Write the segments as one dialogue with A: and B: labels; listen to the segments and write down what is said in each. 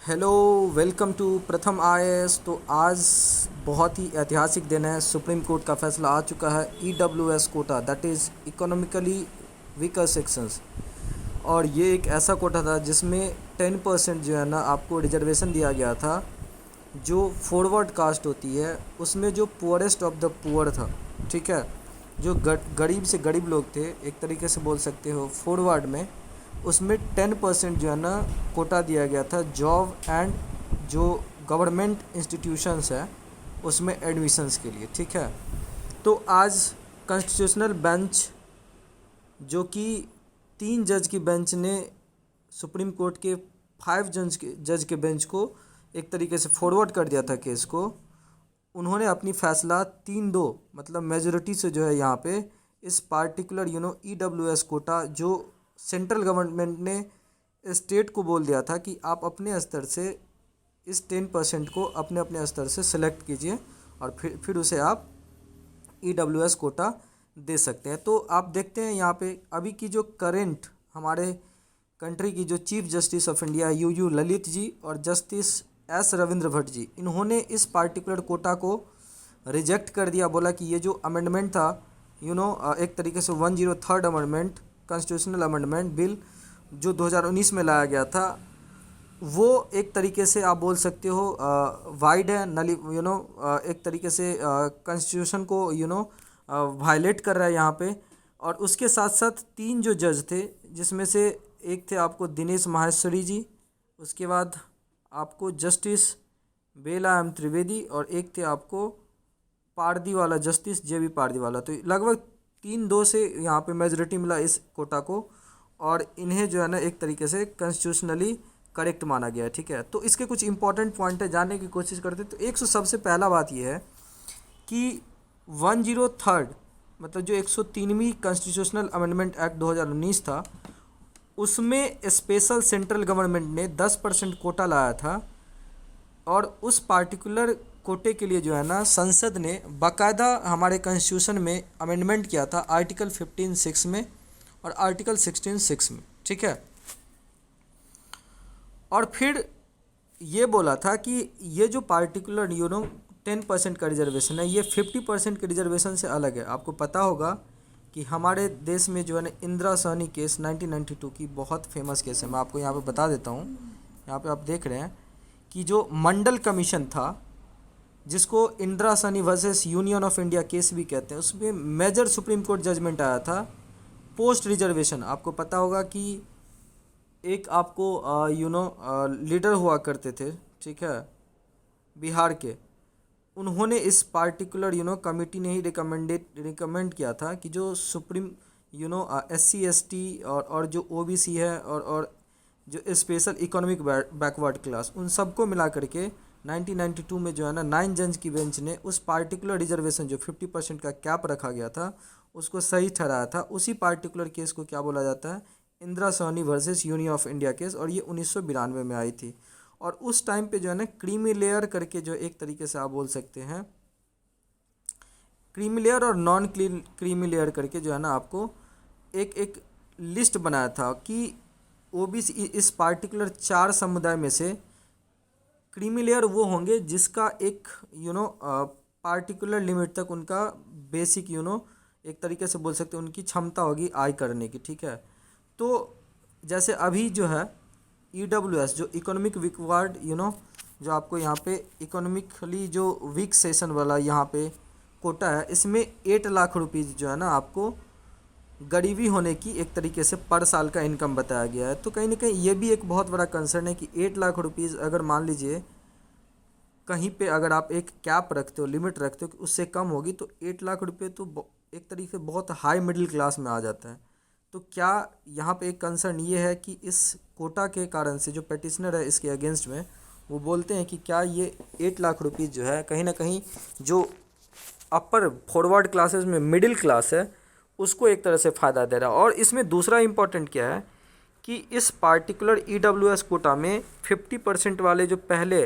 A: Hello, welcome to प्रथम IAS. तो आज बहुत ही ऐतिहासिक दिन है। सुप्रीम कोर्ट का फैसला आ चुका है। EWS quota, that is economically weaker sections, और ये एक ऐसा कोटा था जिसमें 10% जो है ना आपको रिजर्वेशन दिया गया था। जो फॉरवर्ड कास्ट होती है उसमें जो पुअरेस्ट ऑफ द पुअर था, ठीक है, जो गरीब से गरीब लोग थे, एक तरीके से बोल सकते हो फॉरवर्ड में, उसमें 10% जो है ना कोटा दिया गया था जॉब एंड जो गवर्नमेंट इंस्टीट्यूशंस है उसमें एडमिशन्स के लिए, ठीक है। तो आज कॉन्स्टिट्यूशनल बेंच, जो कि 3 जज की बेंच ने सुप्रीम कोर्ट के 5 जज के बेंच को एक तरीके से फॉरवर्ड कर दिया था केस को। उन्होंने अपनी फैसला 3-2 मतलब मेजोरिटी से जो है यहाँ पे इस पार्टिकुलर ईडब्ल्यूएस कोटा, जो सेंट्रल गवर्नमेंट ने स्टेट को बोल दिया था कि आप अपने स्तर से इस 10% को अपने अपने स्तर से सेलेक्ट कीजिए और फिर उसे आप ईडब्ल्यूएस कोटा दे सकते हैं। तो आप देखते हैं यहाँ पे अभी की जो करेंट हमारे कंट्री की जो chief justice of India U Lalit ji और जस्टिस एस रविंद्र भट्ट जी, इन्होंने इस पार्टिकुलर कोटा को रिजेक्ट कर दिया। बोला कि ये जो अमेंडमेंट था एक तरीके से 103rd amendment, constitutional amendment bill जो 2019 में लाया गया था, वो एक तरीके से आप बोल सकते हो वाइड है, नली एक तरीके से कॉन्स्टिट्यूशन को वायलेट कर रहा है यहाँ पे। और उसके साथ साथ 3 जो जज थे, जिसमें से एक थे आपको दिनेश माहेश्वरी जी, उसके बाद आपको जस्टिस बेला एम त्रिवेदी, और एक थे आपको Pardiwala, justice J B Pardiwala. तो लगभग 3-2 से यहाँ पे मेजोरिटी मिला इस कोटा को, और इन्हें जो है ना एक तरीके से कॉन्स्टिट्यूशनली करेक्ट माना गया है, ठीक है। तो इसके कुछ इंपॉर्टेंट पॉइंट है, जानने की कोशिश करते। तो सबसे पहला बात यह है कि 103rd मतलब जो 103वीं कॉन्स्टिट्यूशनल अमेंडमेंट एक्ट 2019 था, उसमें स्पेशल सेंट्रल गवर्नमेंट ने 10% कोटा लाया था। और उस पार्टिकुलर कोटे के लिए जो है ना संसद ने बाकायदा हमारे कॉन्स्टिट्यूशन में अमेंडमेंट किया था आर्टिकल 15(6) में और आर्टिकल 16(6) में, ठीक है। और फिर ये बोला था कि ये जो पार्टिकुलर 10% का रिजर्वेशन है, ये 50% के रिजर्वेशन से अलग है। आपको पता होगा कि हमारे देश में जो है ना इंदिरा सहनी केस 1992 की बहुत फेमस केस है। मैं आपको यहाँ पे बता देता हूँ। यहाँ पे आप देख रहे हैं कि जो मंडल कमीशन था, जिसको Indira Sawhney versus Union of India case भी कहते हैं, उसमें मेजर सुप्रीम कोर्ट जजमेंट आया था पोस्ट रिजर्वेशन। आपको पता होगा कि एक आपको लीडर हुआ करते थे, ठीक है, बिहार के, उन्होंने इस पार्टिकुलर कमेटी ने ही रिकमेंड किया था कि जो सुप्रीम SC ST और जो OBC है और जो स्पेशल इकोनॉमिक बैकवर्ड क्लास, उन सबको मिला करके 1992 में जो है ना 9 जज की बेंच ने उस पार्टिकुलर रिजर्वेशन जो 50% का कैप रखा गया था उसको सही ठहराया था। उसी पार्टिकुलर केस को क्या बोला जाता है, Indira Sawhney versus Union of India case, और ये 1992 में आई थी। और उस टाइम पे जो है ना क्रीमी लेयर करके, जो एक तरीके से आप बोल सकते हैं क्रीमी लेयर और नॉन क्रीमी लेयर करके, जो है ना आपको एक लिस्ट बनाया था कि OBC इस पार्टिकुलर 4 समुदाय में से क्रीमी लेयर वो होंगे जिसका एक पार्टिकुलर लिमिट तक उनका बेसिक एक तरीके से बोल सकते हैं उनकी क्षमता होगी आय करने की, ठीक है। तो जैसे अभी जो है EWS जो इकोनॉमिक वीकवर्ड जो आपको यहाँ पे इकोनॉमिकली जो वीक सेशन वाला यहाँ पे कोटा है, इसमें 8 लाख रुपीज़ जो है ना आपको गरीबी होने की एक तरीके से पर साल का इनकम बताया गया है। तो कहीं ना कहीं ये भी एक बहुत बड़ा कंसर्न है कि 8 लाख रुपीज़ अगर मान लीजिए कहीं पे अगर आप एक कैप रखते हो, लिमिट रखते हो कि उससे कम होगी, तो 8 लाख रुपये तो एक तरीके से बहुत हाई मिडिल क्लास में आ जाता है। तो क्या यहाँ पे एक कंसर्न ये है कि इस कोटा के कारण से जो पेटिशनर है इसके अगेंस्ट में, वो बोलते हैं कि क्या ये 8 लाख रुपीज़ जो है कहीं ना कहीं जो अपर फॉरवर्ड क्लासेस में मिडिल क्लास है उसको एक तरह से फ़ायदा दे रहा है। और इसमें दूसरा इम्पॉर्टेंट क्या है कि इस पार्टिकुलर EWS कोटा में 50% वाले जो पहले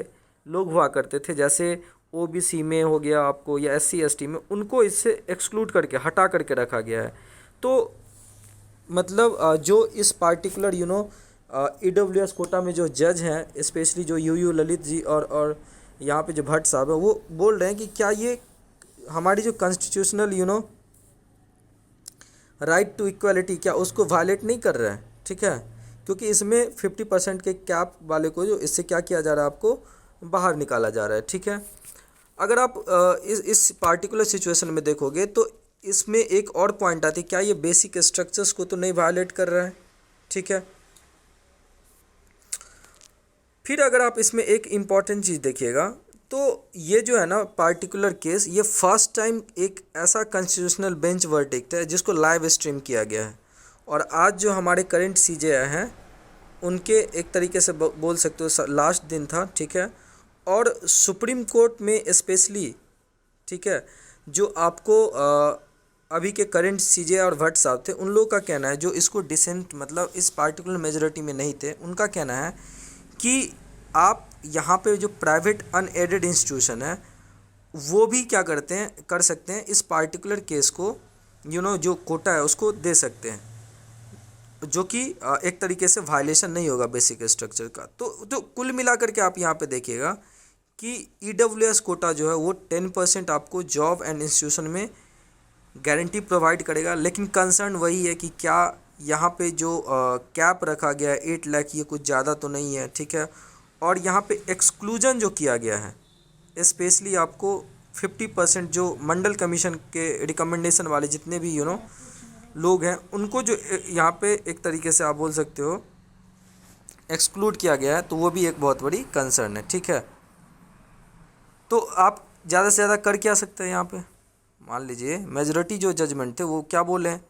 A: लोग हुआ करते थे, जैसे OBC में हो गया आपको या SC ST में, उनको इससे एक्सक्लूड करके हटा करके रखा गया है। तो मतलब जो इस पार्टिकुलर EWS कोटा में जो जज हैं, स्पेशली जो यू ललित जी और यहाँ पे जो भट्ट साहब है, वो बोल रहे हैं कि क्या ये हमारी जो कॉन्स्टिट्यूशनल राइट टू इक्वालिटी, क्या उसको वायलेट नहीं कर रहा है, ठीक है। क्योंकि इसमें 50% के कैप वाले को जो इससे क्या किया जा रहा है, आपको बाहर निकाला जा रहा है, ठीक है। अगर आप इस पार्टिकुलर सिचुएशन में देखोगे तो इसमें एक और पॉइंट आती है, क्या ये बेसिक स्ट्रक्चर्स को तो नहीं वायलेट कर रहा है, ठीक है। फिर अगर आप इसमें एक इम्पॉर्टेंट चीज़ देखिएगा तो ये जो है ना पार्टिकुलर केस, ये फर्स्ट टाइम एक ऐसा कॉन्स्टिट्यूशनल बेंच वर्डिक्ट है जिसको लाइव स्ट्रीम किया गया है। और आज जो हमारे करंट सीजेआई हैं उनके एक तरीके से बोल सकते हो लास्ट दिन था, ठीक है। और सुप्रीम कोर्ट में स्पेशली, ठीक है, जो आपको अभी के करंट सीजेआई और भट्ट साहब थे, उन लोगों का कहना है, जो इसको डिसेंट मतलब इस पार्टिकुलर मेजोरिटी में नहीं थे, उनका कहना है कि आप यहाँ पे जो प्राइवेट अनएडेड इंस्टीट्यूशन है वो भी क्या करते हैं, कर सकते हैं, इस पार्टिकुलर केस को जो कोटा है उसको दे सकते हैं, जो कि एक तरीके से वायलेशन नहीं होगा बेसिक स्ट्रक्चर का। तो कुल मिलाकर के आप यहाँ पे देखिएगा कि EWS कोटा जो है वो 10% आपको जॉब एंड इंस्टीट्यूशन में गारंटी प्रोवाइड करेगा। लेकिन कंसर्न वही है कि क्या यहाँ पे जो कैप रखा गया है 8 लाख, ये कुछ ज़्यादा तो नहीं है, ठीक है। और यहाँ पे एक्सक्लूजन जो किया गया है, स्पेशली आपको 50% जो मंडल कमीशन के रिकमेंडेशन वाले जितने भी लोग हैं, उनको जो यहाँ पे एक तरीके से आप बोल सकते हो एक्सक्लूड किया गया है, तो वो भी एक बहुत बड़ी कंसर्न है, ठीक है। तो आप ज़्यादा से ज़्यादा कर क्या सकते हैं यहाँ पे, मान लीजिए मेजॉरिटी जो जजमेंट थे वो क्या बोले हैं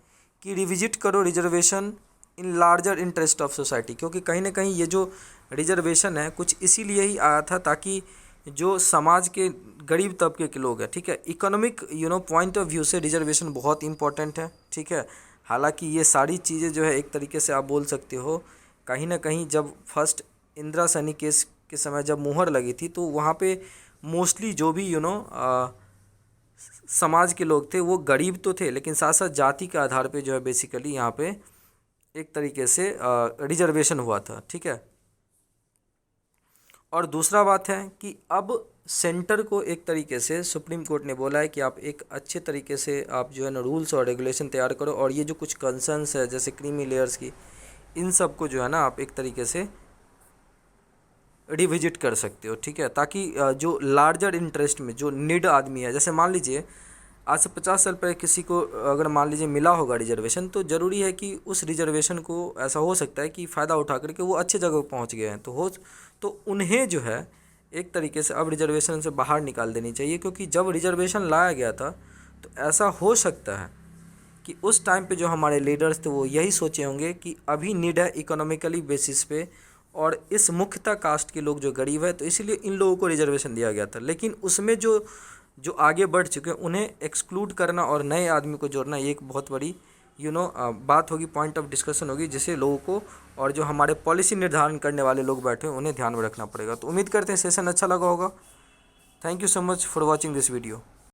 A: कि रिविजिट करो reservation in larger interest of society. क्योंकि कहीं ना कहीं ये जो रिजर्वेशन है कुछ इसीलिए ही आया था ताकि जो समाज के गरीब तबके के लोग हैं, ठीक है, इकोनॉमिक पॉइंट ऑफ व्यू से रिजर्वेशन बहुत इंपॉर्टेंट है, ठीक है। हालांकि ये सारी चीज़ें जो है एक तरीके से आप बोल सकते हो कहीं ना कहीं जब फर्स्ट इंदिरा सैनी केस के समय जब मुहर लगी थी तो वहाँ पे मोस्टली जो भी समाज के लोग थे वो गरीब तो थे, लेकिन साथ साथ जाति के आधार पे जो है बेसिकली यहाँ पे एक तरीके से रिजर्वेशन हुआ था, ठीक है। और दूसरा बात है कि अब सेंटर को एक तरीके से सुप्रीम कोर्ट ने बोला है कि आप एक अच्छे तरीके से आप जो है ना रूल्स और रेगुलेशन तैयार करो, और ये जो कुछ कंसर्न्स है जैसे क्रीमी लेयर्स की, इन सब को जो है ना आप एक तरीके से रिविजिट कर सकते हो, ठीक है। ताकि जो लार्जर इंटरेस्ट में जो नीड आदमी है, जैसे मान लीजिए आज से 50 साल पहले किसी को अगर मान लीजिए मिला होगा रिजर्वेशन, तो ज़रूरी है कि उस रिजर्वेशन को ऐसा हो सकता है कि फ़ायदा उठा करके वो अच्छे जगह पहुंच गए हैं, तो उन्हें जो है एक तरीके से अब रिजर्वेशन से बाहर निकाल देनी चाहिए। क्योंकि जब रिजर्वेशन लाया गया था तो ऐसा हो सकता है कि उस टाइम पे जो हमारे लीडर्स थे वो यही सोचे होंगे कि अभी नीड है इकोनॉमिकली बेसिस पे, और इस मुख्यतः कास्ट के लोग जो गरीब है, तो इसीलिए इन लोगों को रिजर्वेशन दिया गया था। लेकिन उसमें जो आगे बढ़ चुके हैं उन्हें एक्सक्लूड करना और नए आदमी को जोड़ना, ये एक बहुत बड़ी बात होगी, पॉइंट ऑफ डिस्कशन होगी, जिसे लोगों को और जो हमारे पॉलिसी निर्धारण करने वाले लोग बैठे हैं उन्हें ध्यान में रखना पड़ेगा। तो उम्मीद करते हैं सेशन अच्छा लगा होगा। Thank you so much for watching this video.